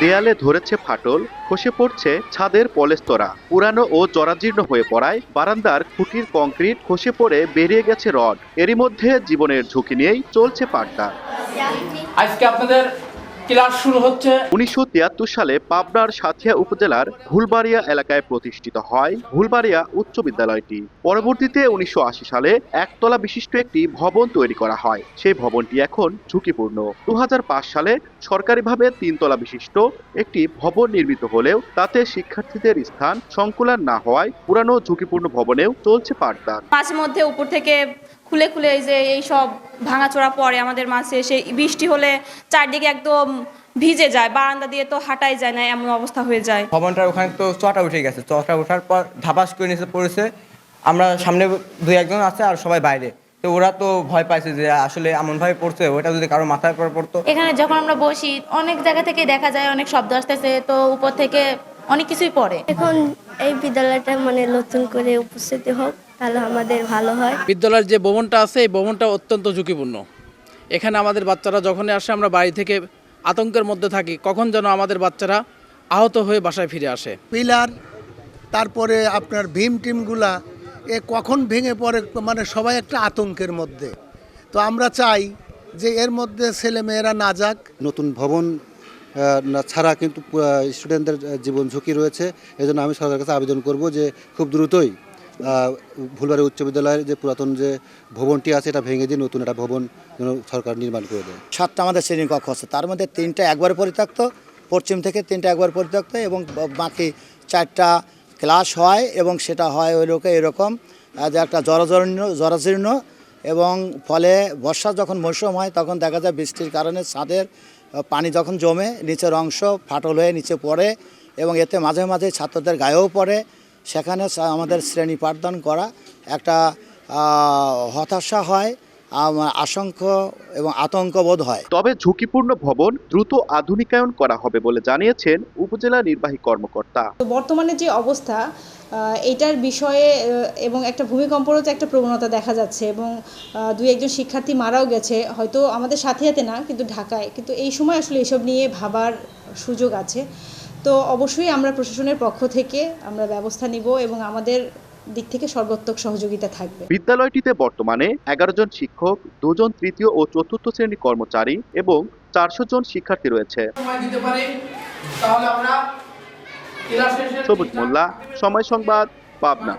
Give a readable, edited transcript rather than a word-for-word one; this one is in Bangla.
দেয়ালে ধরেছে ফাটল, খসে পড়ছে ছাদের পলেস্তরা, পুরানো ও জরাজীর্ণ হয়ে পড়ায় বারান্দার খুঁটির কংক্রিট খসে পড়ে বেরিয়ে গেছে রড। এরই মধ্যে জীবনের ঝুঁকি নিয়েই চলছে পাঠদান। আজকে আপনাদের ক্লাস শুরু হচ্ছে। 1973 সালে পাবনার সাঁথিয়া উপজেলার ভুলবাড়িয়া এলাকায় প্রতিষ্ঠিত হয় ভুলবাড়িয়া উচ্চ বিদ্যালয়টি। পরবর্তীতে 1980 সালে একতলা বিশিষ্ট একটি ভবন তৈরি করা হয়। সেই ভবনটি এখন ঝুঁকিপূর্ণ। 2005 সালে সরকারিভাবে 3 তলা বিশিষ্ট একটি ভবন নির্মিত হলেও তাতে শিক্ষার্থীদের স্থান সংকুলান না হওয়ায় পুরানো ঝুঁকিপূর্ণ ভবনেও চলছে পাঠদান। মাঝে মধ্যে উপর থেকে খুলে খুলে এই যে এই সব ভাঙাচোরা পড়ে আমাদের মাঝে, এসে বৃষ্টি হলে চারদিকে একদম ভিজে যায়, বারান্দা দিয়ে তো হাঁটাই যায় না, এমন অবস্থা হয়ে যায়। ভবনটার ওখানে তো চটা উঠে গেছে, চটা ওঠার পর ধাপাস করে নিচে পড়েছে। আমরা সামনে 2-1 জন আছে আর সবাই বাইরে, তো ওরা তো ভয় পাইছে যে আসলে এমনভাবে পড়ছে, ওটা যদি কারো মাথায় পড়তো। এখানে যখন আমরা বসি অনেক জায়গা থেকে দেখা যায় অনেক শব্দ আসতেছে, তো উপর থেকে অনেক কিছুই পড়ে। এখন এই বিদ্যালয়টা নতুন করে উপস্থিত হোক, তাহলে আমাদের ভালো হয়। বিদ্যালয়ের যে ভবনটা আছে এই ভবনটা অত্যন্ত ঝুঁকিপূর্ণ। এখানে আমাদের বাচ্চারা যখনই আসে আমরা বাড়ি থেকে আতঙ্কের মধ্যে থাকি, কখন যেন আমাদের বাচ্চারা আহত হয়ে বাসায় ফিরে আসে। পিলার, তারপরে আপনার ভীম টিমগুলা কখন ভেঙে পড়ে, সবাই একটা আতঙ্কের মধ্যে। তো আমরা চাই যে এর মধ্যে ছেলেমেয়েরা না যাক। নতুন ভবন ছাড়া কিন্তু স্টুডেন্টদের জীবন ঝুঁকি রয়েছে। এজন্য আমি সরকারের কাছে আবেদন করব যে খুব দ্রুতই ভুলবাড়িয়া উচ্চ বিদ্যালয়ের যে পুরাতন যে ভবনটি আছে এটা ভেঙে দিয়ে নতুন একটা ভবন যেন সরকার নির্মাণ করে দেয়। 7টা আমাদের শ্রেণীকক্ষ আছে, তার মধ্যে 3টা একবার পরিত্যক্ত, পশ্চিম থেকে 3টা একবার পরিত্যক্ত, এবং বাকি 4টা ক্লাস হয়, এবং সেটা হয় ওই লোকে এরকম যে একটা জরাজীর্ণ, এবং ফলে বর্ষা যখন মৌসুম হয় তখন দেখা যায় বৃষ্টির কারণে ছাদের পানি যখন জমে নিচের অংশ ফাটল হয়ে নিচে পড়ে, এবং এতে মাঝে মাঝে ছাত্রদের গায়েও পড়ে। সেখানে আমাদের শ্রেণী পাঠদান করা একটা হতাশা হয়, আশঙ্কা এবং আতঙ্ক বোধ হয়। তবে ঝুঁকিপূর্ণ ভবন দ্রুত আধুনিকায়ন করা হবে বলে জানিয়েছেন উপজেলা নির্বাহী কর্মকর্তা। বর্তমানে যে অবস্থা এটার বিষয়ে এবং একটা ভূমিকম্পরও তো একটা প্রবণতা দেখা যাচ্ছে, এবং 2-1 জন শিক্ষার্থী মারাও গেছে, হয়তো আমাদের সাথে না কিন্তু ঢাকায়। কিন্তু এই সময় আসলে এসব নিয়ে ভাবার সুযোগ আছে। তো অবশ্যই আমরা প্রশাসনের পক্ষ থেকে আমরা ব্যবস্থা নিব এবং আমাদের দিক থেকে সর্বোত্তক সহযোগিতা থাকবে। বিদ্যালয়টিতে বর্তমানে 11 জন শিক্ষক, 2 জন তৃতীয় ও চতুর্থ শ্রেণীর কর্মচারী এবং 400 জন শিক্ষার্থী রয়েছে। তাহলে আমরা সবুজ মোল্লা, সময় সংবাদ, পাবনা।